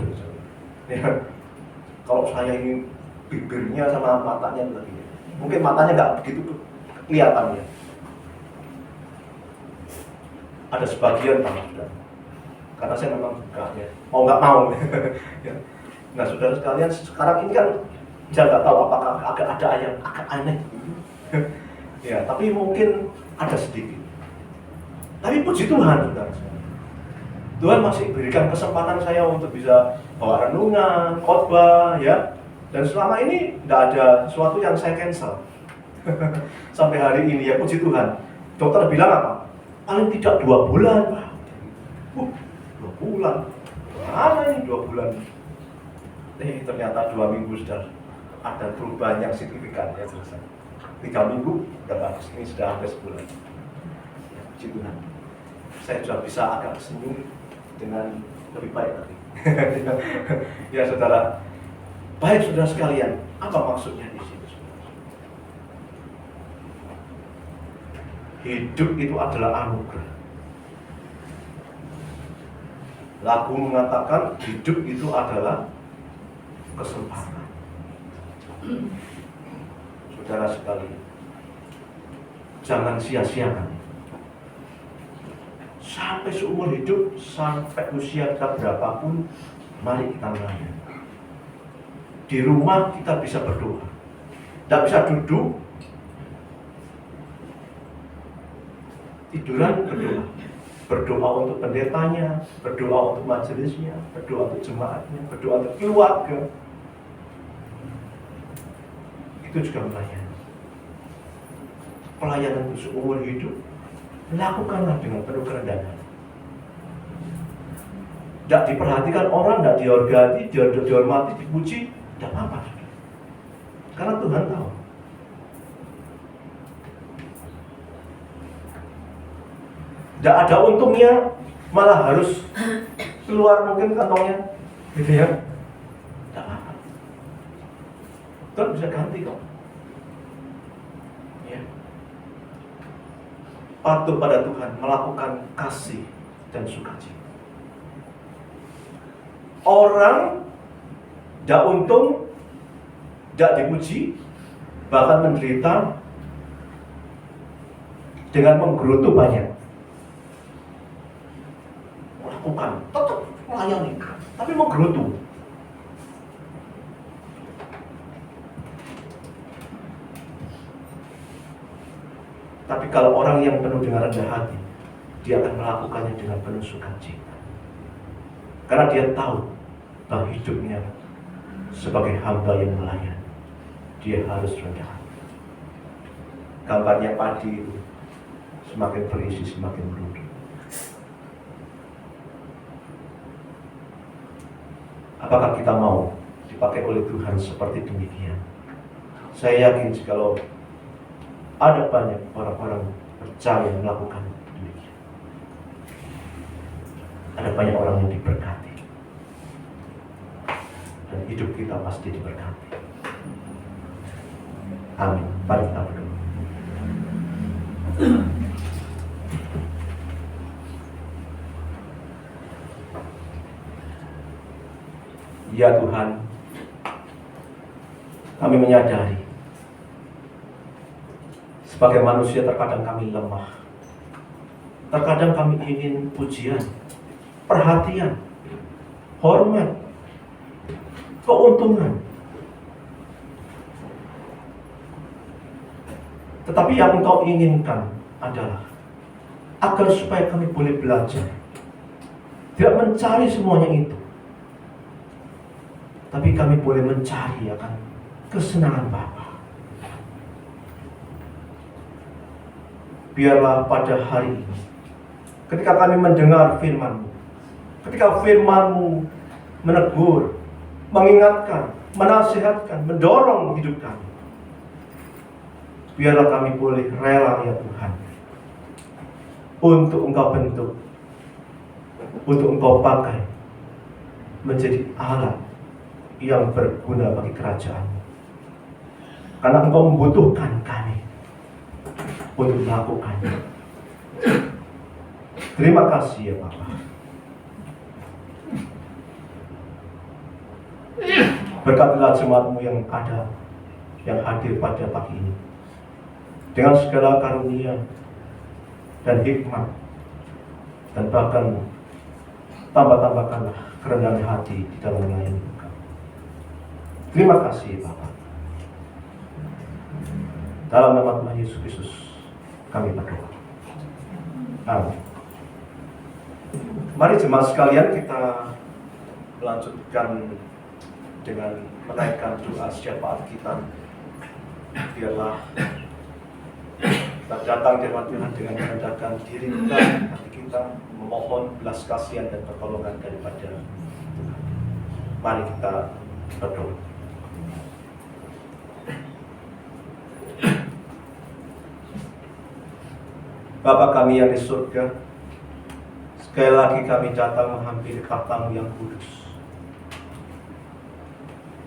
Ya. Kalau saya ini bibirnya sama matanya lagi, mungkin matanya nggak begitu kelihatannya. Ada sebagian sudah, karena saya memang buka, ya. Mau nggak mau. Ya. Nah, saudara sekalian, sekarang ini kan saya nggak tahu apakah agak ada yang agak aneh. Ya, tapi mungkin ada sedikit. Tapi puji Tuhan, saudara. Tuhan masih berikan kesempatan saya untuk bisa bawa renungan, khotbah, ya. Dan selama ini tidak ada sesuatu yang saya cancel. Sampai hari ini, ya puji Tuhan. Dokter bilang apa? Paling tidak 2 bulan, Pak. 2 bulan. Mana ini 2 bulan? Ternyata 2 minggu sudah ada perubahan yang signifikan, ya selesai. 3 minggu sudah bagus, ini sudah hampir sebulan. Puji Tuhan. Saya sudah bisa agak senyum dengan lebih baik tadi. Ya saudara, baik saudara sekalian, apa maksudnya di sini? Hidup itu adalah anugerah. Lagu mengatakan hidup itu adalah kesempatan. Saudara sekalian, jangan sia-siakan. Sampai seumur hidup, sampai usia kita berapapun, mari kita melayani. Di rumah kita bisa berdoa. Tidak bisa duduk, tiduran berdoa. Berdoa untuk pendetanya, berdoa untuk majelisnya, berdoa untuk jemaatnya, berdoa untuk keluarga. Itu juga melayani. Pelayanan untuk seumur hidup, lakukanlah dengan penuh kerendahan. Tidak diperhatikan orang, tidak dihargai, dihormati, dipuji, tidak apa-apa. Karena Tuhan tahu. Tidak ada untungnya, malah harus keluar mungkin kantongnya, gitu ya. Tidak apa-apa. Tuhan bisa ganti kok. Ya. Patuh pada Tuhan, melakukan kasih dan sukacita. Orang tidak untung, tidak dipuji, bahkan menderita dengan menggerutu banyak. Lakukan, tetap melayani, tapi menggerutu. Tapi kalau orang yang penuh dengan rendah hati, dia akan melakukannya dengan penuh sukacita. Karena dia tahu bahwa hidupnya sebagai hamba yang melayani, dia harus rendah hati. Gambarnya padi itu semakin berisi semakin merunduk. Apakah kita mau dipakai oleh Tuhan seperti demikian? Saya yakin jikalau ada banyak orang-orang percaya melakukan demikian, ada banyak orang yang diberkati, dan hidup kita pasti diberkati. Amin. Mari kita berdoa. Ya Tuhan, kami menyadari sebagai manusia terkadang kami lemah. Terkadang kami ingin pujian, perhatian, hormat, keuntungan. Tetapi yang Engkau inginkan adalah agar supaya kami boleh belajar, tidak mencari semuanya itu, tapi kami boleh mencari akan kesenangan Bapa. Biarlah pada hari ini, ketika kami mendengar firman-Mu, ketika firman-Mu menegur, mengingatkan, menasihatkan, mendorong hidup kami, biarlah kami boleh rela ya Tuhan, untuk Engkau bentuk, untuk Engkau pakai menjadi alat yang berguna bagi kerajaan-Mu. Karena Engkau membutuhkan kami untuk melakukannya. Terima kasih ya Bapa. Berkatilah jemaat-Mu yang ada, yang hadir pada pagi ini, dengan segala karunia dan hikmat, dan bahkan tambah-tambahkanlah kerendahan hati di dalam melayani Engkau. Terima kasih Bapak. Dalam nama Tuhan Yesus Kristus kami berdoa. Amin. Mari jemaat sekalian kita melanjutkan dengan menaikkan doa syafaat kita. Biarlah kita datang di hadapan Tuhan dengan merendahkan diri kita, hati kita, memohon belas kasihan dan pertolongan daripada Tuhan. Mari kita berdoa. Bapa kami yang di surga, sekali lagi kami datang menghampiri takhta-Mu yang kudus.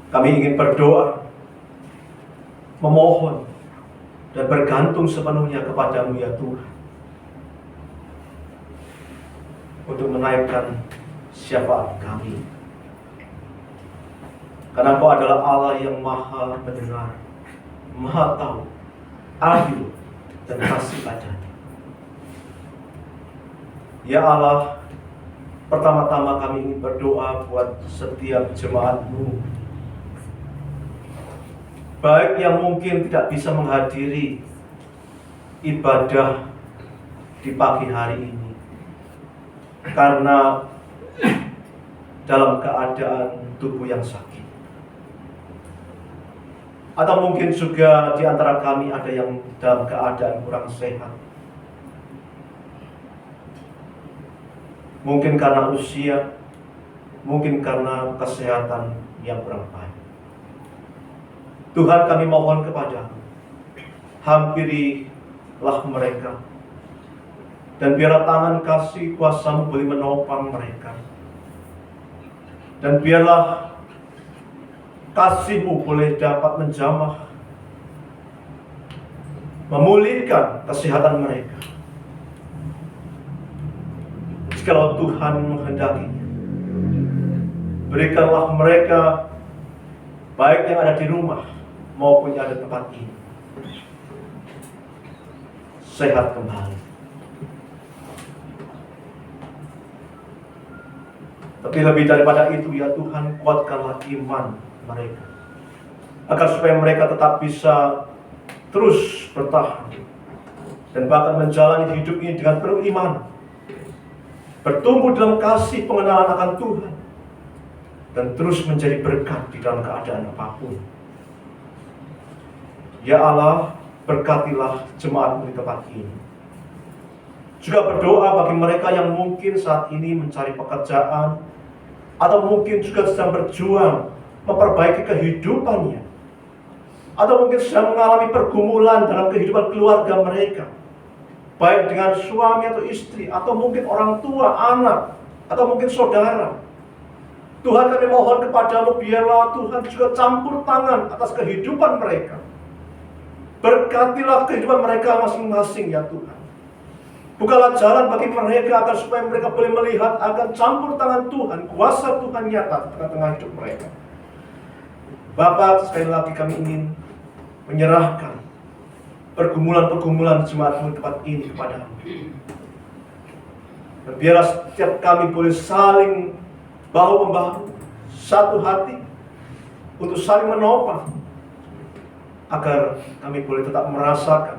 Kami ingin berdoa, memohon, dan bergantung sepenuhnya kepada-Mu ya Tuhan, untuk menaikkan syafaat kami. Karena Engkau adalah Allah yang maha mendengar, maha tahu, adil, dan kasih adanya. Ya Allah, pertama-tama kami ingin berdoa buat setiap jemaat-Mu, baik yang mungkin tidak bisa menghadiri ibadah di pagi hari ini karena dalam keadaan tubuh yang sakit, atau mungkin juga di antara kami ada yang dalam keadaan kurang sehat, mungkin karena usia, mungkin karena kesehatan yang kurang baik. Tuhan, kami mohon kepada-Mu, hampirilah mereka, dan biarlah tangan kasih kuasa-Mu boleh menopang mereka, dan biarlah kasih-Mu boleh dapat menjamah, memulihkan kesehatan mereka. Jikalau Tuhan menghendaki, berikanlah mereka, baik yang ada di rumah maupun yang ada di tempat ini, sehat kembali. Tapi lebih daripada itu ya Tuhan, kuatkanlah iman mereka, agar supaya mereka tetap bisa terus bertahan dan bahkan menjalani hidup ini dengan penuh iman, bertumbuh dalam kasih pengenalan akan Tuhan, dan terus menjadi berkat di dalam keadaan apapun. Ya Allah, berkatilah jemaat-Mu di tempat ini. Juga berdoa bagi mereka yang mungkin saat ini mencari pekerjaan, atau mungkin juga sedang berjuang memperbaiki kehidupannya, atau mungkin sedang mengalami pergumulan dalam kehidupan keluarga mereka, baik dengan suami atau istri, atau mungkin orang tua, anak, atau mungkin saudara. Tuhan, kami mohon kepada-Mu, biarlah Tuhan juga campur tangan atas kehidupan mereka. Berkatilah kehidupan mereka masing-masing ya Tuhan. Bukalah jalan bagi mereka agar supaya mereka boleh melihat akan campur tangan Tuhan, kuasa Tuhan nyata di tengah-tengah hidup mereka. Bapa, sekali lagi kami ingin menyerahkan pergumulan-pergumulan jemaat-Mu di tempat ini kepada-Mu. Dan biarlah setiap kami boleh saling bahu-membahu, satu hati, untuk saling menopang, agar kami boleh tetap merasakan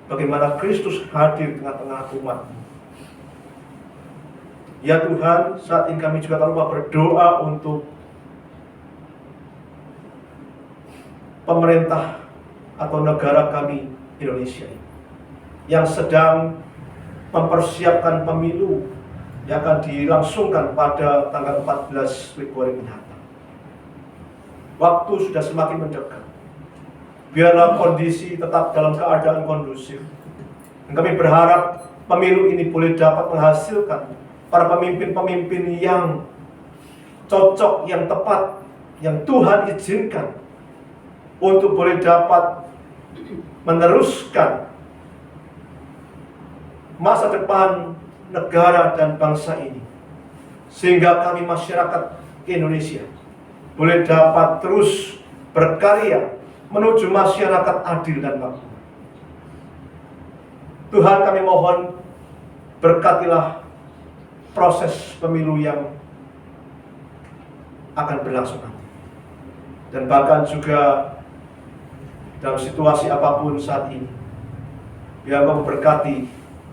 bagaimana Kristus hadir di tengah-tengah umat-Mu. Ya Tuhan, saat ini kami juga tak lupa berdoa untuk pemerintah atau negara kami Indonesia yang sedang mempersiapkan pemilu yang akan dilangsungkan pada tanggal 14 Februari mendatang. Waktu sudah semakin mendekat. Biarlah kondisi tetap dalam keadaan kondusif. Dan kami berharap pemilu ini boleh dapat menghasilkan para pemimpin-pemimpin yang cocok, yang tepat, yang Tuhan izinkan untuk boleh dapat meneruskan masa depan negara dan bangsa ini, sehingga kami masyarakat Indonesia boleh dapat terus berkarya menuju masyarakat adil dan makmur. Tuhan, kami mohon berkatilah proses pemilu yang akan berlangsung nanti, dan bahkan juga dalam situasi apapun saat ini, biar Engkau memberkati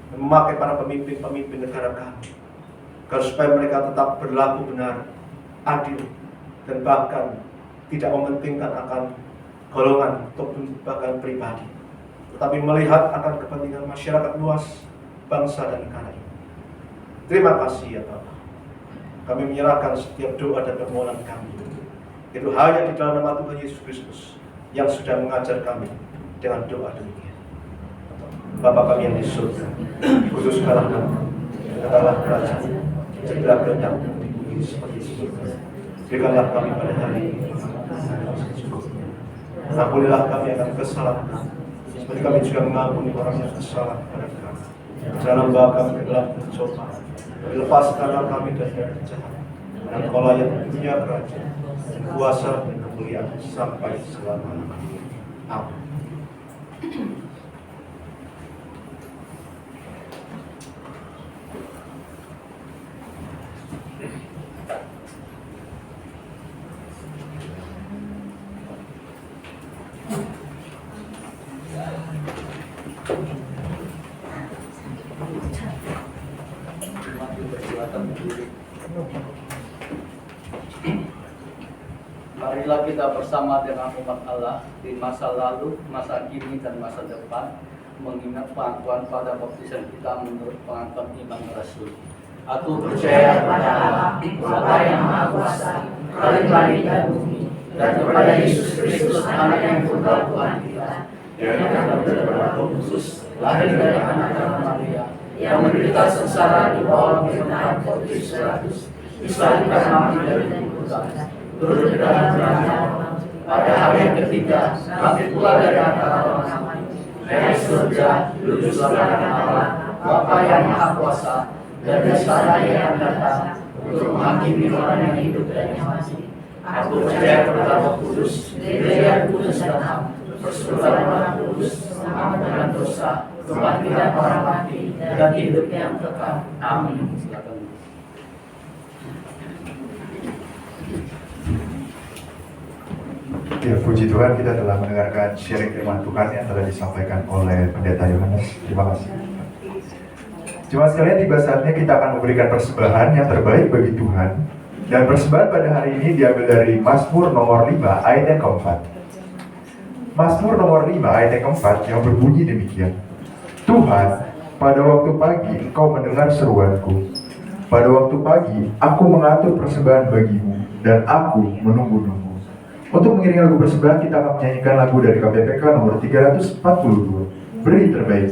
dan memakai para pemimpin-pemimpin negara kami, agar supaya mereka tetap berlaku benar, adil, dan bahkan tidak mementingkan akan golongan ataupun bahkan pribadi, tetapi melihat akan kepentingan masyarakat luas, bangsa dan negara ini. Terima kasih ya Bapa. Kami menyerahkan setiap doa dan permohonan kami, itu hanya di dalam nama Tuhan Yesus Kristus yang sudah mengajar kami dengan doa demikian. Bapa kami yang di surga, kuduskanlah nama, datanglah kerajaan, jadilah kehendakmu di bumi seperti di surga. Berikanlah kami pada hari ini, ampunilah kami akan kesalahan kami, seperti kami juga mengampuni orang yang bersalah kepada kami. Jangan membawa kami ke dalam pencobaan, tapi lepaskanlah kami dari jahat. Dan Engkaulah yang punya kerajaan, dan kuasa dan kemuliaan sampai selama-lamanya. Amin. Marilah kita bersama dengan umat Allah di masa lalu, masa kini, dan masa depan mengingat pengakuan pada baptisan kita menurut pengakuan iman Rasul. Aku percaya kepada Allah, Bapa yang Maha Kuasa, Khalik dan bumi, dan kepada Yesus Kristus, Anak yang tunggal Tuhan kita, yang daripada Roh Kudus, lahir dari anak Maria, yang menderita sengsara di bawah pemerintahan Pontius Pilatus, disalibkan mati dan dikuburkan, turun ke dalam neraka. Pada hari yang ketiga, bangkit pula dari antara orang mati, naik surga, duduk sebelah kanan Allah, Bapa yang Maha Kuasa, dan istana yang akan datang untuk menghakimi orang yang hidup dan yang mati. Aku percaya kepada Roh Kudus, gereja kudus dan ham, persekutuan orang kudus, pengampunan dosa, kebangkitan orang mati, dan hidup yang kekal. Amin. Silakan. Ya, puji Tuhan, kita telah mendengarkan sharing firman Tuhan yang telah disampaikan oleh Pendeta Yohanes. Terima kasih. Jemaat sekalian, tiba saatnya kita akan memberikan persembahan yang terbaik bagi Tuhan. Dan persembahan pada hari ini diambil dari Mazmur nomor 5 ayat yang keempat. Mazmur nomor 5 ayat yang keempat yang berbunyi demikian. Tuhan, pada waktu pagi Engkau mendengar seruanku. Pada waktu pagi aku mengatur persembahan bagimu dan aku menunggu-nunggu. Untuk mengiringi lagu persembahan, kita akan menyanyikan lagu dari KPPK nomor 342, Beri Terbaik.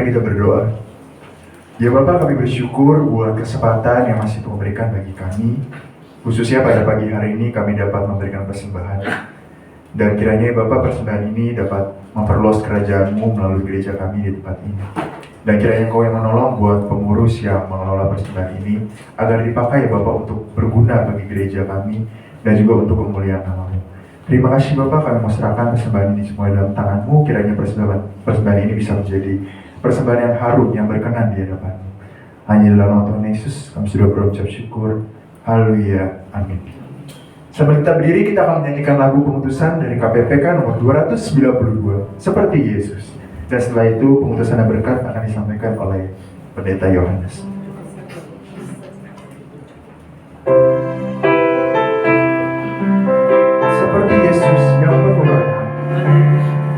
Mari kita berdoa. Ya Bapak, kami bersyukur buat kesempatan yang masih Tuhan berikan bagi kami. Khususnya pada pagi hari ini kami dapat memberikan persembahan. Dan kiranya Bapak, persembahan ini dapat memperluas kerajaan-Mu melalui gereja kami di tempat ini. Dan kiranya Engkau yang menolong buat pengurus yang mengelola persembahan ini, agar dipakai ya Bapak untuk berguna bagi gereja kami, dan juga untuk kemuliaan nama-Mu. Terima kasih Bapak, kami mau serahkan persembahan ini semua dalam tangan-Mu. Kiranya persembahan ini bisa menjadi persembahan yang harum, yang berkenan di hadapan-Mu. Hanya dalam nama Tuhan Yesus kami sudah berucap syukur. Haleluya, amin. Sambil kita berdiri, kita akan menyanyikan lagu pemutusan dari KPPK nomor 292, Seperti Yesus. Dan setelah itu pemutusan yang berkat akan disampaikan oleh Pendeta Yohanes. Seperti Yesus yang berkorban,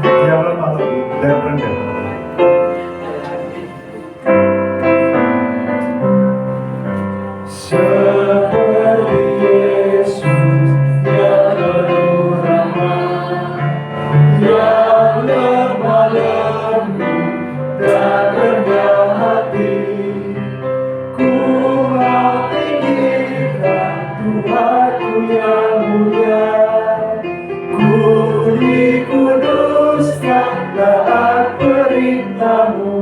yang lemah lembut dan rendah. Seperti Yesus yang penuh rahmat, yang lemah lembut dan rendah hati, ku mau tinggikan Tuhanku yang mulia, ku dikuduskan taat perintah-Mu.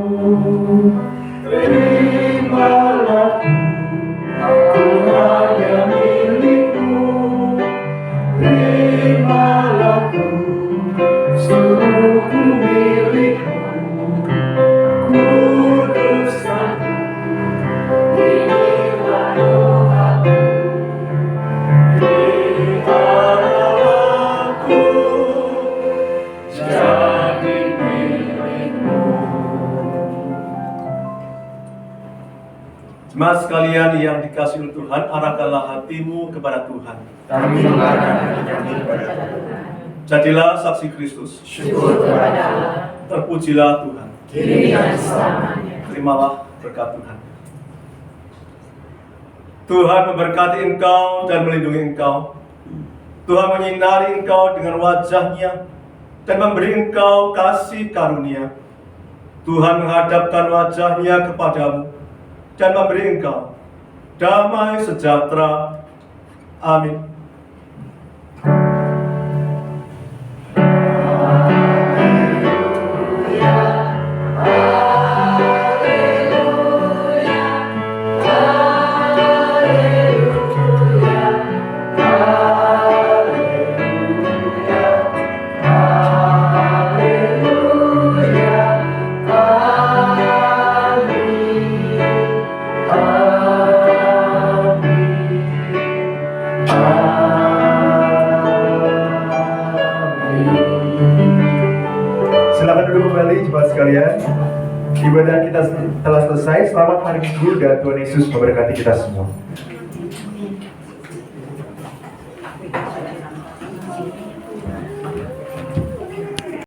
Terimalah aku hanya milik-Mu, terimalah ku, seluruhku milik-Mu. Kuduskan inilah doaku, terimalah aku jadi milik-Mu. Jemaat sekalian yang dikasihi oleh Tuhan, arahkanlah hatimu kepada Tuhan. Kami mengarahkan kami kepada Tuhan. Jadilah saksi Kristus. Syukur kepada Allah, Terpujilah Tuhan. kini dan selamanya. Terimalah berkat Tuhan. Tuhan memberkati engkau dan melindungi engkau. Tuhan menyinari engkau dengan wajah-Nya dan memberi engkau kasih karunia. Tuhan menghadapkan wajah-Nya kepadamu dan memberi engkau damai sejahtera. Amin. Silakan duduk kembali jemaat sekalian. Ibadah kita telah selesai. Selamat hari Minggu dan Tuhan Yesus memberkati kita semua.